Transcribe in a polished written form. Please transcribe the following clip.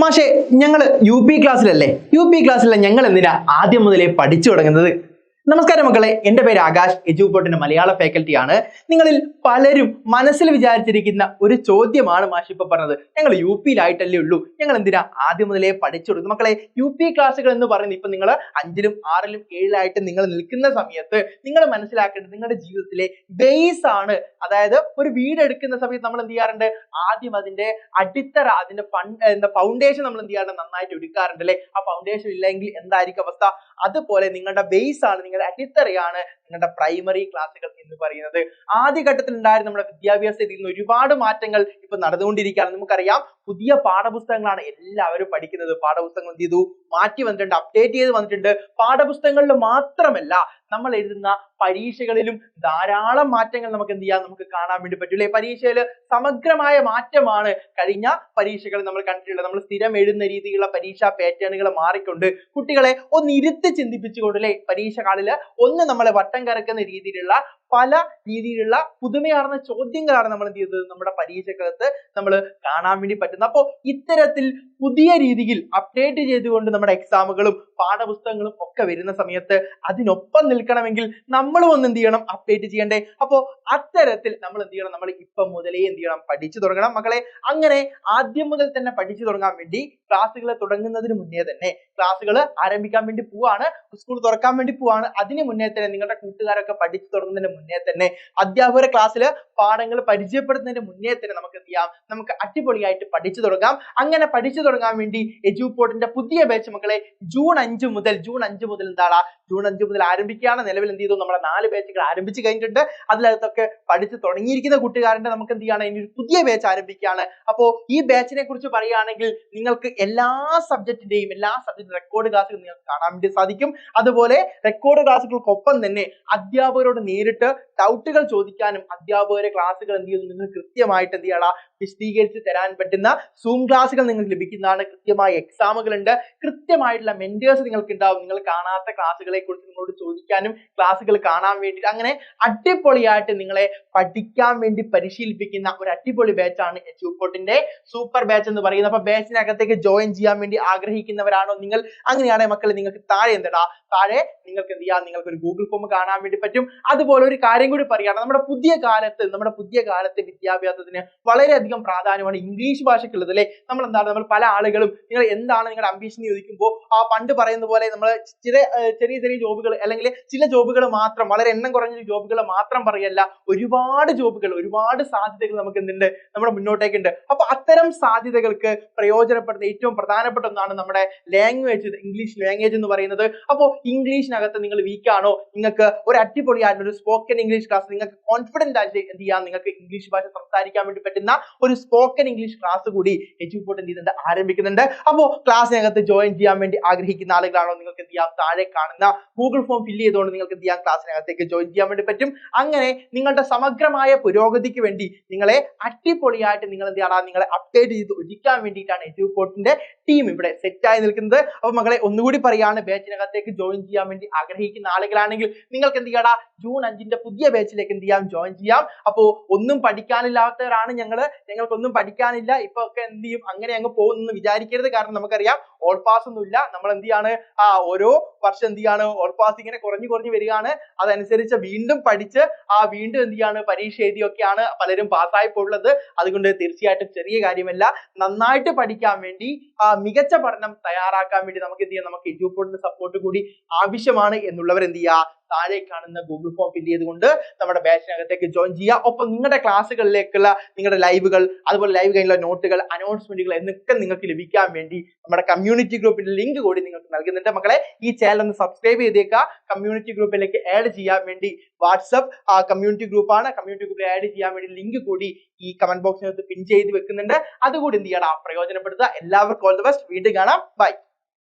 മാഷെ ഞങ്ങൾ UP. ക്ലാസ്സിലല്ലേ? UP. ക്ലാസ്സിലെ ഞങ്ങൾ എന്തിനാ ആദ്യം മുതലേ പഠിച്ചു തുടങ്ങുന്നത്? നമസ്കാരം മക്കളെ, എൻ്റെ പേര് ആകാശ്, എജുപോർട്ടിന്റെ മലയാള ഫാക്കൽറ്റി ആണ്. നിങ്ങളിൽ പലരും മനസ്സിൽ വിചാരിച്ചിരിക്കുന്ന ഒരു ചോദ്യമാണ് മാഷ് ഇപ്പൊ പറഞ്ഞത്. ഞങ്ങൾ യു.പിയിലായിട്ടല്ലേ ഉള്ളൂ, ഞങ്ങൾ എന്തിനാ ആദ്യം മുതലേ പഠിച്ചു കൊടുക്കും? മക്കളെ, യു.പി. ക്ലാസ്സുകൾ എന്ന് പറയുന്നത് ഇപ്പൊ നിങ്ങൾ 5ലും 6ലും 7ലായിട്ട് നിങ്ങൾ നിൽക്കുന്ന സമയത്ത് നിങ്ങൾ മനസ്സിലാക്കേണ്ടത് നിങ്ങളുടെ ജീവിതത്തിലെ ബേസ് ആണ്. അതായത് ഒരു വീട് എടുക്കുന്ന സമയത്ത് നമ്മൾ എന്ത് ചെയ്യാറുണ്ട്? ആദ്യം അതിന്റെ അടിത്തറ, അതിന്റെ ഫൗണ്ടേഷൻ നമ്മൾ എന്ത് ചെയ്യാറുണ്ട്? നന്നായിട്ട് എടുക്കാറുണ്ട് അല്ലെ? ആ ഫൗണ്ടേഷൻ ഇല്ലെങ്കിൽ എന്തായിരിക്കും അവസ്ഥ? അതുപോലെ നിങ്ങളുടെ ബേസ് ആണ്, നിങ്ങളുടെ അടിത്തറയാണ് നിങ്ങളുടെ പ്രൈമറി ക്ലാസ്സുകൾ എന്ന് പറയുന്നത്. ആദ്യഘട്ടത്തിൽ ഉണ്ടായിരുന്ന നമ്മുടെ വിദ്യാഭ്യാസ രീതിയിൽ നിന്ന് ഒരുപാട് മാറ്റങ്ങൾ ഇപ്പൊ നടന്നുകൊണ്ടിരിക്കുകയാണ്. നമുക്കറിയാം, പുതിയ പാഠപുസ്തകങ്ങളാണ് എല്ലാവരും പഠിക്കുന്നത്. പാഠപുസ്തകങ്ങൾ എന്ത് ചെയ്തു? മാറ്റി വന്നിട്ടുണ്ട്, അപ്ഡേറ്റ് ചെയ്ത് വന്നിട്ടുണ്ട്. പാഠപുസ്തകങ്ങളിൽ മാത്രമല്ല, നമ്മൾ എഴുതുന്ന പരീക്ഷകളിലും ധാരാളം മാറ്റങ്ങൾ നമുക്ക് എന്ത് ചെയ്യാം? നമുക്ക് കാണാൻ വേണ്ടി പറ്റൂലേ? പരീക്ഷയിൽ സമഗ്രമായ മാറ്റമാണ് കഴിഞ്ഞ പരീക്ഷകൾ നമ്മൾ കണ്ടിട്ടുള്ളത്. നമ്മൾ സ്ഥിരം എഴുതുന്ന രീതിയിലുള്ള പരീക്ഷാ പാറ്റേണുകൾ മാറിക്കൊണ്ട് കുട്ടികളെ ഒന്ന് ഇരുത്തി ചിന്തിപ്പിച്ചുകൊണ്ട് അല്ലെ, പരീക്ഷ കാലില് ഒന്ന് നമ്മളെ വട്ടം കറക്കുന്ന രീതിയിലുള്ള പല രീതിയിലുള്ള പുതുമയാർന്ന ചോദ്യങ്ങളാണ് നമ്മൾ എന്ത് ചെയ്തത്? നമ്മുടെ പരീക്ഷക്കകത്ത് നമ്മൾ കാണാൻ വേണ്ടി പറ്റുന്നത്. അപ്പോൾ ഇത്തരത്തിൽ പുതിയ രീതിയിൽ അപ്ഡേറ്റ് ചെയ്തുകൊണ്ട് നമ്മുടെ എക്സാമുകളും പാഠപുസ്തകങ്ങളും ഒക്കെ വരുന്ന സമയത്ത് അതിനൊപ്പം നിൽക്കണമെങ്കിൽ നമ്മളും ഒന്ന് എന്ത് ചെയ്യണം? അപ്ഡേറ്റ് ചെയ്യണ്ടേ? അപ്പോൾ അത്തരത്തിൽ നമ്മൾ എന്ത് ചെയ്യണം? നമ്മൾ ഇപ്പം മുതലേ എന്ത് ചെയ്യണം? പഠിച്ചു തുടങ്ങണം മക്കളെ. അങ്ങനെ ആദ്യം മുതൽ തന്നെ പഠിച്ചു തുടങ്ങാൻ വേണ്ടി ക്ലാസ്സുകൾ തുടങ്ങുന്നതിന് മുന്നേ തന്നെ, ക്ലാസ്സുകൾ ആരംഭിക്കാൻ വേണ്ടി പോവാണ്, സ്കൂൾ തുറക്കാൻ വേണ്ടി പോവാണ്, അതിന് മുന്നേ തന്നെ നിങ്ങളുടെ കൂട്ടുകാരൊക്കെ പഠിച്ചു തുടങ്ങുന്നതിന് മുന്നേ തന്നെ, അധ്യാപകരെ ക്ലാസ്സിൽ പാഠങ്ങൾ പരിചയപ്പെടുത്തുന്നതിന് മുന്നേ തന്നെ നമുക്ക് എന്ത് ചെയ്യാം? നമുക്ക് അടിപൊളിയായിട്ട് പഠിച്ചു തുടങ്ങാം. അങ്ങനെ പഠിച്ചു തുടങ്ങാൻ വേണ്ടി എജുപോർട്ടിന്റെ പുതിയ ബാച്ച് മക്കളെ ജൂൺ 5 മുതൽ എന്താണ്? ജൂൺ 5 മുതൽ ആരംഭിക്കുകയാണ്. നിലവിൽ എന്ത് ചെയ്തു? നമ്മുടെ 4 ബാച്ചുകൾ ആരംഭിച്ചു കഴിഞ്ഞിട്ടുണ്ട്. അതിലകത്തൊക്കെ പഠിച്ചു തുടങ്ങിയിരിക്കുന്ന കൂട്ടുകാരന്റെ നമുക്ക് എന്ത് ചെയ്യാണ്? ഇനി ഒരു പുതിയ ബാച്ച് ആരംഭിക്കുകയാണ്. അപ്പോ ഈ ബാച്ചിനെ കുറിച്ച് പറയുകയാണെങ്കിൽ നിങ്ങൾക്ക് എല്ലാ സബ്ജക്റ്റിന്റെയും റെക്കോർഡ് ക്ലാസ്സുകൾ നിങ്ങൾക്ക് കാണാൻ വേണ്ടി സാധിക്കും. അതുപോലെ റെക്കോർഡ് ക്ലാസ്സുകൾക്കൊപ്പം തന്നെ അധ്യാപകരോട് നേരിട്ട് ഡൗട്ടുകൾ ചോദിക്കാനും അധ്യാപകരെ ക്ലാസ്സുകൾ എന്ത് ചെയ്യുന്നു? നിങ്ങൾ കൃത്യമായിട്ട് എന്ത് ചെയ്യണം? വിശദീകരിച്ച് തരാൻ പറ്റുന്ന സൂം ക്ലാസ്സുകൾ നിങ്ങൾക്ക് ലഭിക്കുന്നതാണ്. കൃത്യമായ എക്സാമുകൾ ഉണ്ട്, കൃത്യമായിട്ടുള്ള മെന്റേഴ്സ് നിങ്ങൾക്ക് ഉണ്ടാവും. നിങ്ങൾ കാണാത്ത ക്ലാസ്സുകളെ കുറിച്ച് നിങ്ങളോട് ചോദിക്കാനും ക്ലാസ്സുകൾ കാണാൻ വേണ്ടി അങ്ങനെ അടിപൊളിയായിട്ട് നിങ്ങളെ പഠിക്കാൻ വേണ്ടി പരിശീലിപ്പിക്കുന്ന ഒരു അടിപൊളി ബാച്ചാണ് എജുപോർട്ടിന്റെ സൂപ്പർ ബാച്ച് എന്ന് പറയുന്നത്. അപ്പൊ ബാച്ചിനകത്തേക്ക് ജോയിൻ ചെയ്യാൻ വേണ്ടി ആഗ്രഹിക്കുന്നവരാണോ നിങ്ങൾ? അങ്ങനെയാണെങ്കിൽ മക്കളെ, നിങ്ങൾക്ക് താഴെ താഴെ നിങ്ങൾക്ക് എന്ത് ചെയ്യാം? നിങ്ങൾക്ക് ഒരു ഗൂഗിൾ ഫോം കാണാൻ വേണ്ടി പറ്റും. അതുപോലെ ഒരു കാര്യം കൂടി പറയുകയാണ്, നമ്മുടെ പുതിയ കാലത്തെ വിദ്യാഭ്യാസത്തിന് വളരെയധികം പ്രാധാന്യമാണ് ഇംഗ്ലീഷ് ഭാഷയ്ക്കുള്ളത് അല്ലെ? നമ്മൾ പല ആളുകളും നിങ്ങൾ എന്താണ് നിങ്ങളുടെ അംബീഷൻ ചോദിക്കുമ്പോൾ പണ്ട് പറയുന്ന പോലെ നമ്മൾ ചെറിയ ജോബുകൾ അല്ലെങ്കിൽ ചില ജോബുകൾ മാത്രം, വളരെ എണ്ണം കുറഞ്ഞ ജോബുകൾ മാത്രം പറയല്ല, ഒരുപാട് ജോബുകൾ, ഒരുപാട് സാധ്യതകൾ നമുക്ക് എന്തുണ്ട്? നമ്മുടെ മുന്നോട്ടേക്കുണ്ട്. അപ്പൊ അത്തരം സാധ്യതകൾക്ക് പ്രയോജനപ്പെടുന്ന ഏറ്റവും പ്രധാനപ്പെട്ട ഒന്നാണ് നമ്മുടെ ലാംഗ്വേജ്, ഇംഗ്ലീഷ് ലാംഗ്വേജ് എന്ന് പറയുന്നത്. അപ്പോൾ ഇംഗ്ലീഷിനകത്ത് നിങ്ങൾ വീക്ക് ആണോ? നിങ്ങൾക്ക് ഒരു അടിപൊളിയായിട്ടുള്ള ഒരു സ്പോക്കൺ ഇംഗ്ലീഷ് ക്ലാസ്, നിങ്ങൾക്ക് കോൺഫിഡന്റ് ആയിട്ട് എന്ത് ചെയ്യാം? നിങ്ങൾക്ക് ഇംഗ്ലീഷ് ഭാഷ സംസാരിക്കാൻ വേണ്ടി പറ്റുന്ന ഒരു സ്പോക്കൺ ഇംഗ്ലീഷ് ക്ലാസ് കൂടി എജുപോർട്ട് എന്ത് ചെയ്യുന്നുണ്ട്? ആരംഭിക്കുന്നുണ്ട്. അപ്പോൾ ക്ലാസ്സിനകത്ത് ജോയിൻ ചെയ്യാൻ വേണ്ടി ആഗ്രഹിക്കുന്ന ആളുകളാണോ? നിങ്ങൾക്ക് എന്ത് ചെയ്യാം? താഴെ കാണുന്ന ഗൂഗിൾ ഫോം ഫില്ല് ചെയ്തുകൊണ്ട് നിങ്ങൾക്ക് എന്ത് ചെയ്യാം? ക്ലാസ്സിനകത്തേക്ക് ജോയിൻ ചെയ്യാൻ വേണ്ടി പറ്റും. അങ്ങനെ നിങ്ങളുടെ സമഗ്രമായ പുരോഗതിക്ക് വേണ്ടി നിങ്ങളെ അടിപൊളിയായിട്ട് നിങ്ങൾ എന്ത് ചെയ്യണം? നിങ്ങളെ അപ്ഡേറ്റ് ചെയ്ത് ഒരുക്കാൻ വേണ്ടിയിട്ടാണ് എജുപോർട്ടിന്റെ ടീം ഇവിടെ സെറ്റായി നിൽക്കുന്നത്. അപ്പൊ മക്കളെ, ഒന്നുകൂടി പറയാണ്, ബാച്ചിനകത്തേക്ക് ജോയിൻ ചെയ്യാൻ വേണ്ടി ആഗ്രഹിക്കുന്ന ആളുകളാണെങ്കിൽ നിങ്ങൾക്ക് എന്ത് ചെയ്യണം? ജൂൺ 5 പുതിയ ബാച്ചിലേക്ക് എന്ത് ചെയ്യാം? ജോയിൻ ചെയ്യാം. അപ്പോ ഒന്നും പഠിക്കാനില്ലാത്തവരാണ് ഞങ്ങൾക്കൊന്നും പഠിക്കാനില്ല, ഇപ്പൊ ഒക്കെ എന്ത് ചെയ്യും? അങ്ങനെ അങ്ങ് പോകുന്നു വിചാരിക്കരുത്. കാരണം നമുക്കറിയാം ഓൾ പാസ് ഒന്നുമില്ല. നമ്മൾ എന്ത് ചെയ്യാണ്? ഓരോ വർഷം എന്ത് ചെയ്യാണ്? ഓൾ പാസ് ഇങ്ങനെ കുറഞ്ഞു വരികയാണ്. അതനുസരിച്ച് വീണ്ടും പഠിച്ച് വീണ്ടും എന്ത് ചെയ്യാണ്? പരീക്ഷ എഴുതിയൊക്കെയാണ് പലരും പാസ്സായി പോയിട്ടുള്ളത്. അതുകൊണ്ട് തീർച്ചയായിട്ടും ചെറിയ കാര്യമല്ല, നന്നായിട്ട് പഠിക്കാൻ വേണ്ടി മികച്ച പഠനം തയ്യാറാക്കാൻ വേണ്ടി നമുക്ക് എന്ത് ചെയ്യാം? നമുക്ക് എജുപോർട്ടിന്റെ സപ്പോർട്ട് കൂടി ആവശ്യമാണ് എന്നുള്ളവർ എന്ത് ചെയ്യുക? താഴെ കാണുന്ന ഗൂഗിൾ ഫോം ഫില്ല് ചെയ്തുകൊണ്ട് നമ്മുടെ ബാച്ചിനകത്തേക്ക് ജോയിൻ ചെയ്യുക. ഒപ്പം നിങ്ങളുടെ ക്ലാസ്സുകളിലേക്കുള്ള നിങ്ങളുടെ ലൈവുകൾ, അതുപോലെ ലൈവ് കഴിഞ്ഞുള്ള നോട്ടുകൾ, അനൗൺസ്മെന്റുകൾ എന്നൊക്കെ നിങ്ങൾക്ക് ലഭിക്കാൻ വേണ്ടി നമ്മുടെ കമ്മ്യൂണിറ്റി ഗ്രൂപ്പിന്റെ ലിങ്ക് കൂടി നിങ്ങൾക്ക് നൽകുന്നുണ്ട്. മക്കളെ, ഈ ചാനൽ ഒന്ന് സബ്സ്ക്രൈബ് ചെയ്തേക്കുക. കമ്മ്യൂണിറ്റി ഗ്രൂപ്പിലേക്ക് ആഡ് ചെയ്യാൻ വേണ്ടി വാട്സ്ആപ്പ് കമ്മ്യൂണിറ്റി ഗ്രൂപ്പാണ്. കമ്മ്യൂണിറ്റി ഗ്രൂപ്പിൽ ആഡ് ചെയ്യാൻ വേണ്ടി ലിങ്ക് കൂടി ഈ കമന്റ് ബോക്സിനകത്ത് പിൻ ചെയ്ത് വെക്കുന്നുണ്ട്. അതുകൂടി എന്ത് ചെയ്യണം? പ്രയോജനപ്പെടുത്തുക. എല്ലാവർക്കും ഓൾ ദി ബെസ്റ്റ്. വീണ്ടും കാണാം. ബൈ.